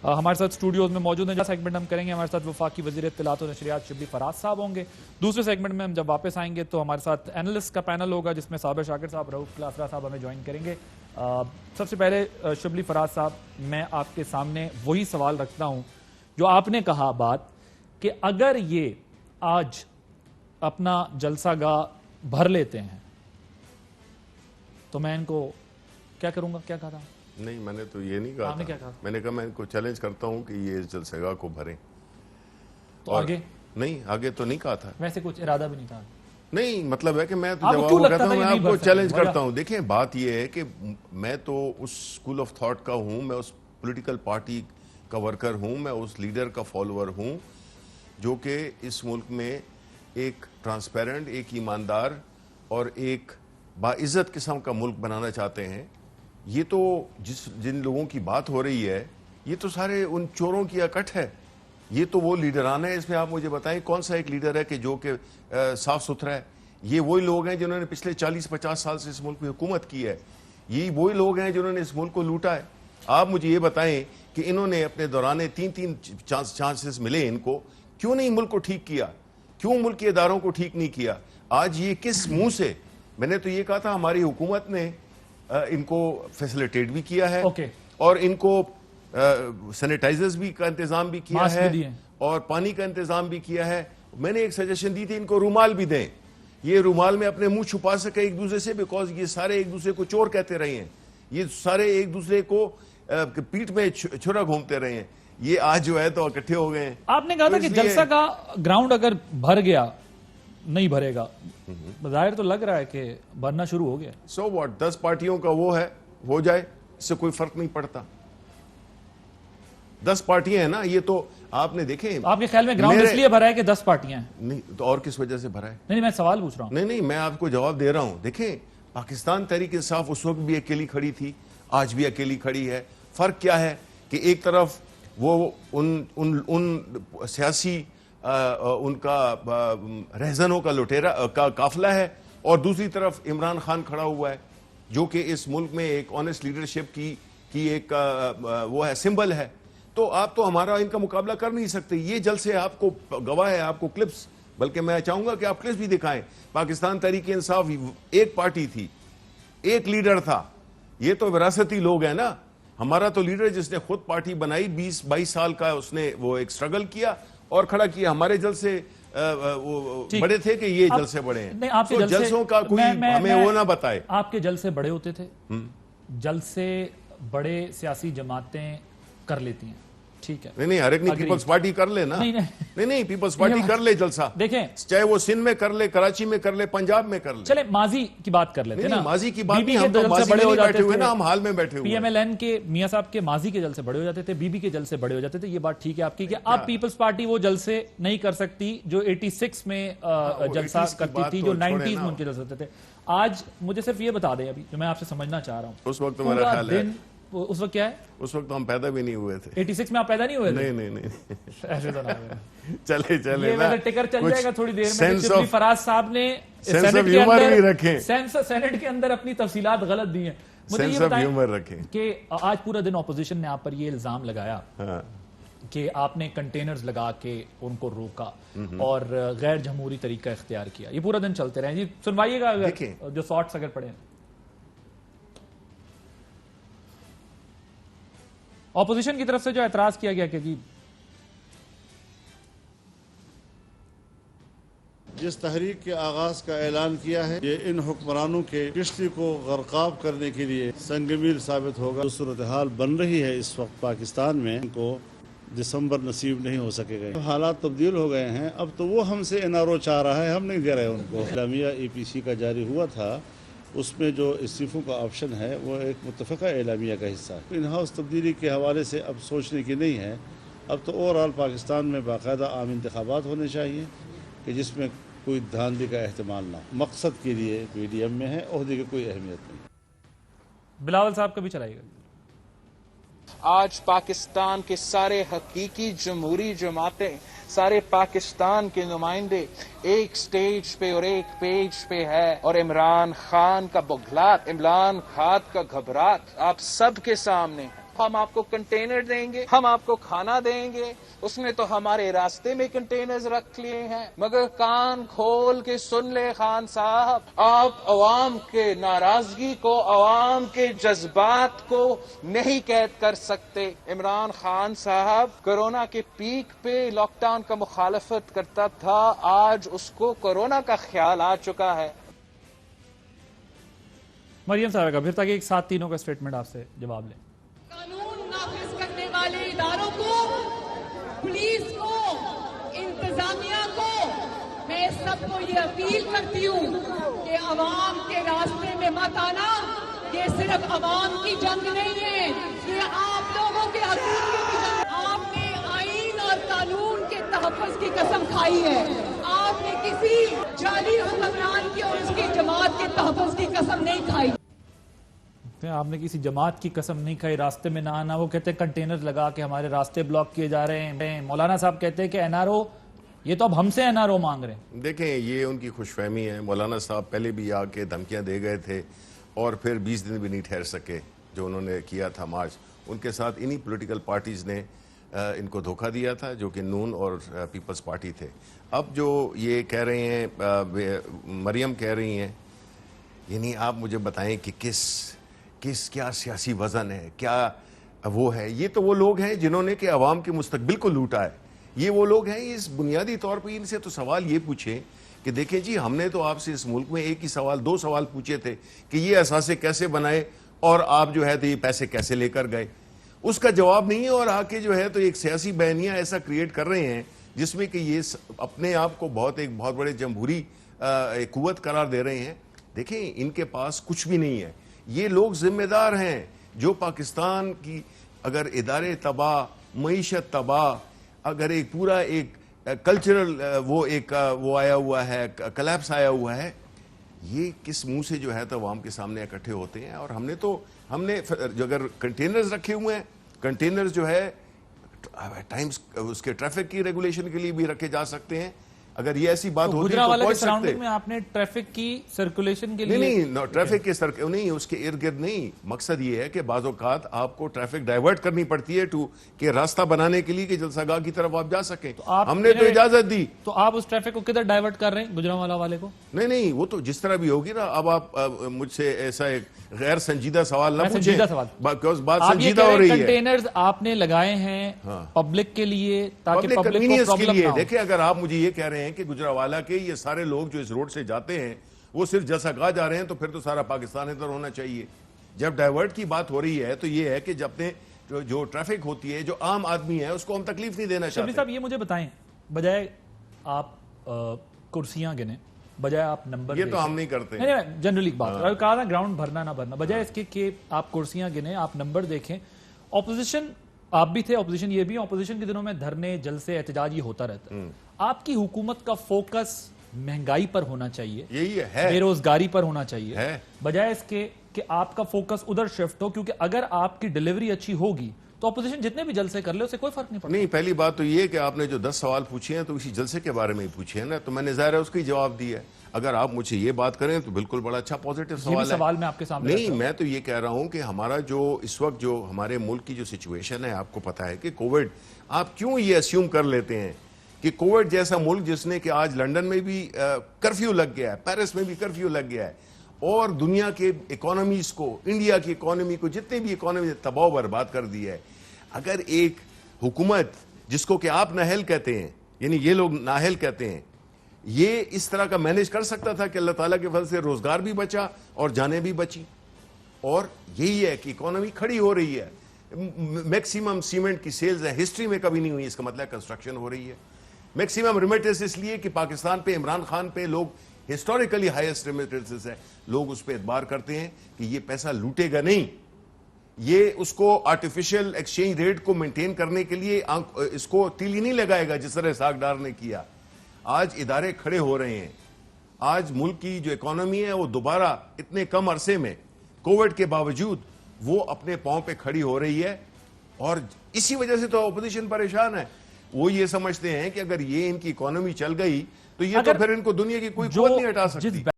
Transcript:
ہمارے ساتھ اسٹوڈیوز میں موجود ہیں. سیگمنٹ ہم کریں گے, ہمارے ساتھ وفاقی وزیر اطلاعات و نشریات شبلی فراز صاحب ہوں گے. دوسرے سیگمنٹ میں ہم جب واپس آئیں گے تو ہمارے ساتھ اینالسٹ کا پینل ہوگا جس میں صابر شاکر صاحب, رؤف کلاسرا صاحب ہمیں جوائن کریں گے. سب سے پہلے شبلی فراز صاحب, میں آپ کے سامنے وہی سوال رکھتا ہوں جو آپ نے کہا بات کہ اگر یہ آج اپنا جلسہ گاہ بھر لیتے ہیں تو میں ان کو کیا کروں گا, کیا کہا تھا؟ نہیں, میں نے تو یہ نہیں کہا. آپ نے کیا کہا؟ میں نے کہا میں ان کو چیلنج کرتا ہوں کہ یہ اس جلسہ گاہ کو بھریں. تو آگے نہیں, آگے تو نہیں کہا تھا. ویسے کچھ ارادہ بھی نہیں تھا. نہیں, مطلب ہے کہ میں تو جواب کہتا ہوں, میں آپ کو چیلنج کرتا ہوں. دیکھیں, بات یہ ہے کہ میں تو اس اسکول آف تھاٹ کا ہوں, میں اس پولیٹیکل پارٹی کا ورکر ہوں, میں اس لیڈر کا فالوور ہوں جو کہ اس ملک میں ایک ٹرانسپیرنٹ, ایک ایماندار اور ایک باعزت قسم کا ملک بنانا چاہتے ہیں. یہ تو جن لوگوں کی بات ہو رہی ہے یہ تو سارے ان چوروں کی اکٹھ ہے. یہ تو وہ لیڈران ہیں. اس میں آپ مجھے بتائیں کون سا ایک لیڈر ہے کہ جو کہ صاف ستھرا ہے؟ یہ وہی لوگ ہیں جنہوں نے پچھلے 40-50 سال سے اس ملک میں حکومت کی ہے. یہ وہی لوگ ہیں جنہوں نے اس ملک کو لوٹا ہے. آپ مجھے یہ بتائیں کہ انہوں نے اپنے دوران 3 چانسز ملے ان کو, کیوں نہیں ملک کو ٹھیک کیا؟ کیوں ملک کے اداروں کو ٹھیک نہیں کیا؟ آج یہ کس منہ سے؟ میں نے تو یہ کہا تھا ہماری حکومت نے ان کو فیسلیٹیٹ بھی کیا ہے اور ان کو سینیٹائزرز بھی کا انتظام بھی کیا ہے اور پانی کا انتظام بھی کیا ہے. میں نے ایک سجیشن دی تھی ان کو رومال بھی دیں, یہ رومال میں اپنے منہ چھپا سکے ایک دوسرے سے, بیکاز یہ سارے ایک دوسرے کو چور کہتے رہے ہیں, یہ سارے ایک دوسرے کو پیٹ میں چھرا گھومتے رہے ہیں. یہ آج جو ہے تو اکٹھے ہو گئے ہیں. آپ نے کہا تھا کہ جلسہ کا گراؤنڈ اگر بھر گیا, نہیں بھرے گا, ظاہر تو لگ رہا ہے کہ بھرنا شروع ہو گیا. سو واٹ, 10 پارٹیوں کا وہ ہے, ہو جائے, اس سے کوئی فرق نہیں پڑتا. 10 پارٹیاں ہیں نا, یہ تو آپ نے دیکھیں. آپ کے خیال میں گراؤنڈ اس لیے بھرا ہے کہ 10 پارٹیاں ہیں؟ نہیں تو اور کس وجہ سے بھرا ہے؟ نہیں, میں سوال پوچھ رہا ہوں. نہیں, میں آپ کو جواب دے رہا ہوں. دیکھیں, پاکستان تحریک انصاف اس وقت بھی اکیلی کھڑی تھی, آج بھی اکیلی کھڑی ہے. فرق کیا ہے کہ ایک طرف وہ ان سیاسی ان کا رہزنوں کا لٹیرا کا قافلہ ہے, اور دوسری طرف عمران خان کھڑا ہوا ہے جو کہ اس ملک میں ایک آنیسٹ لیڈرشپ کی ایک وہ ہے, سمبل ہے. تو آپ تو ہمارا ان کا مقابلہ کر نہیں سکتے. یہ جلسے آپ کو گواہ ہے, آپ کو کلپس, بلکہ میں چاہوں گا کہ آپ کلپس بھی دکھائیں. پاکستان تحریک انصاف ایک پارٹی تھی, ایک لیڈر تھا. یہ تو وراثتی لوگ ہیں نا. ہمارا تو لیڈر جس نے خود پارٹی بنائی 20-22 سال کا, اس نے وہ ایک سٹرگل کیا اور کھڑا کیا. ہمارے جلسے بڑے تھے کہ یہ جلسے بڑے ہیں؟ تو جلسوں کا کوئی ہمیں وہ نہ بتائے. آپ کے جلسے بڑے ہوتے تھے, جلسے بڑے سیاسی جماعتیں کر لیتی ہیں, ٹھیک ہے. نہیں, ہر ایک نہیں, پیپلز پارٹی کر لے نا. نہیں, پیپلز پارٹی کر لے جلسہ, دیکھیں چاہے وہ سندھ میں کر لے, کراچی میں کر لے, پنجاب میں کر لے. چلے ماضی کی بات کر لیتے ہیں نا. ماضی کی بات نہیں, ہم تو ماضی میں نہیں بیٹھے ہوئے نا, ہم حال میں بیٹھے ہوئے. پی ایم ایل این کے میاں صاحب کے ماضی کے جلسے بڑے ہو جاتے تھے, بی بی کے جلسے بڑے ہو جاتے تھے. یہ بات ٹھیک ہے آپ کی کہ اب پیپلز پارٹی وہ جلسے نہیں کر سکتی جو 86 میں جلسہ کرتی تھی, جو 90s میں ان کے جلسے ہوتے تھے. آج مجھے صرف یہ بتا دیں ابھی جو میں آپ سے سمجھنا چاہ رہا ہوں. اس وقت میرا خیال ہے اس وقت کیا ہے, اس وقت ہم پیدا بھی نہیں ہوئے تھے. 86 میں آپ پیدا نہیں ہوئے تھے؟ نہیں. ایسے تو نہ چلے یہ ویسے ٹکر چل جائے گا تھوڑی دیر میں. شبلی فراز صاحب نے سینٹ کے اندر اپنی تفصیلات غلط دی ہیں. مجھے یہ بتائیں کہ آج پورا دن اپوزیشن نے آپ پر یہ الزام لگایا کہ آپ نے کنٹینرز لگا کے ان کو روکا اور غیر جمہوری طریقہ اختیار کیا. یہ پورا دن چلتے رہے. جی سنوائیے گا جو شارٹس اگر پڑھیں. اپوزیشن کی طرف سے جو اعتراض کیا گیا کہ جس تحریک کے آغاز کا اعلان کیا ہے یہ ان حکمرانوں کے کشتی کو غرقاب کرنے کے لیے سنگ میل ثابت ہوگا. جو صورتحال بن رہی ہے اس وقت پاکستان میں, ان کو دسمبر نصیب نہیں ہو سکے گا. حالات تبدیل ہو گئے ہیں. اب تو وہ ہم سے این آر او چاہ رہا ہے, ہم نہیں دے رہے ان کو. اعلامیہ ای پی سی کا جاری ہوا تھا, اس میں جو استعفوں کا آپشن ہے وہ ایک متفقہ اعلامیہ کا حصہ ہے. ان ہاؤس تبدیلی کے حوالے سے اب سوچنے کی نہیں ہے. اب تو اوور آل پاکستان میں باقاعدہ عام انتخابات ہونے چاہیے کہ جس میں کوئی دھاندلی کا احتمال نہ ہو. مقصد کے لیے پی ڈی ایم میں ہے, عہدے کی کوئی اہمیت نہیں. بلاول صاحب کا بھی چلائے گا. آج پاکستان کے سارے حقیقی جمہوری جماعتیں, سارے پاکستان کے نمائندے ایک سٹیج پہ اور ایک پیج پہ ہے, اور عمران خان کا بغلات, عمران خان کا گھبراہٹ آپ سب کے سامنے ہے. ہم آپ کو کنٹینر دیں گے, ہم آپ کو کھانا دیں گے. اس نے تو ہمارے راستے میں کنٹینرز رکھ لیے ہیں. مگر کان کھول کے سن لے خان صاحب, آپ عوام کے ناراضگی کو, عوام کے جذبات کو نہیں قید کر سکتے. عمران خان صاحب کورونا کے پیک پہ لاک ڈاؤن کا مخالفت کرتا تھا, آج اس کو کورونا کا خیال آ چکا ہے. مریم صاحب کا پھر تاکہ ایک ساتھ تینوں کا اسٹیٹمنٹ آپ سے جواب لیں. قانون نافذ کرنے والے اداروں کو, پولیس کو, انتظامیہ کو, میں سب کو یہ اپیل کرتی ہوں کہ عوام کے راستے میں مت آنا. یہ صرف عوام کی جنگ نہیں ہے, یہ آپ لوگوں کے حقوق کی جنگ. آپ نے آئین اور قانون کے تحفظ کی قسم کھائی ہے. آپ نے کسی جعلی حکمران کی اور اس کی جماعت کے تحفظ کی قسم نہیں کھائی. آپ نے کسی جماعت کی قسم نہیں کھائی, راستے میں نہ آنا. وہ کہتے ہیں کنٹینر لگا کے ہمارے راستے بلاک کیے جا رہے ہیں. مولانا صاحب کہتے ہیں کہ این آر او, یہ تو اب ہم سے این آر او مانگ رہے ہیں. دیکھیں یہ ان کی خوش فہمی ہے. مولانا صاحب پہلے بھی آ کے دھمکیاں دے گئے تھے اور پھر 20 دن بھی نہیں ٹھہر سکے. جو انہوں نے کیا تھا مارچ, ان کے ساتھ انہی پولیٹیکل پارٹیز نے ان کو دھوکہ دیا تھا, جو کہ نون اور پیپلز پارٹی تھے. اب جو یہ کہہ رہے ہیں, مریم کہہ رہی ہیں, یعنی آپ مجھے بتائیں کہ کیا سیاسی وزن ہے, کیا وہ ہے. یہ تو وہ لوگ ہیں جنہوں نے کہ عوام کے مستقبل کو لوٹا ہے. یہ وہ لوگ ہیں, اس بنیادی طور پہ ان سے تو سوال یہ پوچھیں کہ دیکھیں جی, ہم نے تو آپ سے اس ملک میں ایک ہی سوال, 2 سوال پوچھے تھے کہ یہ اثاثے کیسے بنائے اور آپ جو ہے تو یہ پیسے کیسے لے کر گئے. اس کا جواب نہیں ہے, اور آ کے جو ہے تو ایک سیاسی بیانیہ ایسا کریٹ کر رہے ہیں جس میں کہ یہ اپنے آپ کو بہت بڑے جمہوری قوت قرار دے رہے ہیں. دیکھیں ان کے پاس کچھ بھی نہیں ہے. یہ لوگ ذمہ دار ہیں جو پاکستان کی اگر ادارے تباہ, معیشت تباہ, اگر ایک پورا ایک کلچرل وہ آیا ہوا ہے, کلیپس آیا ہوا ہے, یہ کس منہ سے جو ہے تو عوام کے سامنے اکٹھے ہوتے ہیں. اور ہم نے جو اگر کنٹینرز رکھے ہوئے ہیں, کنٹینرز جو ہے ٹائمز اس کے ٹریفک کی ریگولیشن کے لیے بھی رکھے جا سکتے ہیں. اگر یہ ایسی بات ہوتی ہے تو پہنچ سکتے ہیں. میں آپ نے ٹریفک کی سرکولیشن کے لیے نہیں, ٹریفک کے نہیں, اس کے ارد گرد نہیں. مقصد یہ ہے کہ بعض اوقات آپ کو ٹریفک ڈائیورٹ کرنی پڑتی ہے کہ راستہ بنانے کے لیے کہ جلسہ گاہ کی طرف آپ جا سکیں. ہم نے تو اجازت دی. تو آپ اس ٹریفک کو کدھر ڈائیورٹ کر رہے ہیں, گجرانوالہ والے کو؟ نہیں, وہ تو جس طرح بھی ہوگی نا. اب آپ مجھ سے ایسا ایک غیر سنجیدہ سوال نہ پوچھیں, بات سنجیدہ ہو رہی ہے. کنٹینرز آپ نے لگائے ہیں پبلک کے لیے تاکہ پبلک کو پرابلم نہ ہو. دیکھیں اگر آپ مجھے یہ کہہ رہے ہیں کہ گجرانوالہ کہ یہ سارے لوگ جو اس روڈ سے جاتے ہیں وہ صرف جلسہ گاہ جا رہے ہیں, تو پھر تو سارا پاکستان ادھر ہونا چاہیے. جب ڈائیورٹ کی بات ہو رہی ہے تو یہ ہے کہ جب جو ٹریفک ہوتی ہے, جو عام آدمی ہے, اس کو ہم تکلیف نہیں دینا چاہتے. شبیر صاحب یہ مجھے بتائیں, بجائے آپ کرسیاں گنے, بجائے آپ نمبر, یہ تو ہم نہیں کرتے جنرلی بات کہا تھا گراؤنڈ بھرنا نہ بھرنا, بجائے اس کے کہ آپ کرسیاں گنے, آپ نمبر دیکھیں. اپوزیشن آپ بھی تھے, اپوزیشن یہ بھی, اپوزیشن کے دنوں میں دھرنے, جلسے, احتجاج یہ ہوتا رہتا ہے. آپ کی حکومت کا فوکس مہنگائی پر ہونا چاہیے, یہی ہے, بے روزگاری پر ہونا چاہیے, بجائے اس کے کہ آپ کا فوکس ادھر شفٹ ہو. کیونکہ اگر آپ کی ڈیلیوری اچھی ہوگی تو اپوزیشن جتنے بھی جلسے کر لے اسے کوئی فرق نہیں پڑتا. نہیں, پہلی بات تو یہ کہ آپ نے جو 10 سوال پوچھے ہیں تو اسی جلسے کے بارے میں ہی پوچھے ہیں نا, تو میں نے ظاہر ہے اس کا ہی جواب دیا ہے. اگر آپ مجھے یہ بات کریں تو بالکل بڑا اچھا پوزیٹیو سوال ہے. سوال میں آپ کے سامنے نہیں, میں تو یہ کہہ رہا ہوں کہ ہمارا جو اس وقت جو ہمارے ملک کی جو سچویشن ہے, آپ کو پتا ہے کہ کووڈ, آپ کیوں یہ اسیوم کر لیتے ہیں کہ کووڈ جیسا ملک جس نے کہ آج لنڈن میں بھی کرفیو لگ گیا ہے, پیرس میں بھی کرفیو لگ گیا ہے, اور دنیا کے اکانومیز کو, انڈیا کی اکانومی کو, جتنے بھی اکانومی تباہ و برباد کر دی ہے. اگر ایک حکومت جس کو کہ آپ نااہل کہتے ہیں, یعنی یہ لوگ نااہل کہتے ہیں, یہ اس طرح کا مینیج کر سکتا تھا کہ اللہ تعالیٰ کے فضل سے روزگار بھی بچا اور جانیں بھی بچی. اور یہی ہے کہ اکانومی کھڑی ہو رہی ہے. میکسیمم سیمنٹ کی سیلز ہیں, ہسٹری میں کبھی نہیں ہوئی, اس کا مطلب کنسٹرکشن ہو رہی ہے. میکسیمم ریمیٹنس اس لیے کہ پاکستان پہ, عمران خان پہ لوگ ہسٹوریکلی ہائیسٹ ریمیٹنس ہے, لوگ اس پہ اعتبار کرتے ہیں کہ یہ پیسہ لوٹے گا نہیں, یہ اس کو آرٹیفیشل ایکسچینج ریٹ کو مینٹین کرنے کے لیے اس کو تیلی نہیں لگائے گا جس طرح اسحاق ڈار نے کیا. آج ادارے کھڑے ہو رہے ہیں, آج ملک کی جو اکانومی ہے وہ دوبارہ اتنے کم عرصے میں کووڈ کے باوجود وہ اپنے پاؤں پہ کھڑی ہو رہی ہے. اور اسی وجہ سے تو اپوزیشن پریشان ہے. وہ یہ سمجھتے ہیں کہ اگر یہ ان کی اکانومی چل گئی تو یہ تو پھر ان کو دنیا کی کوئی قوت نہیں ہٹا سکتی.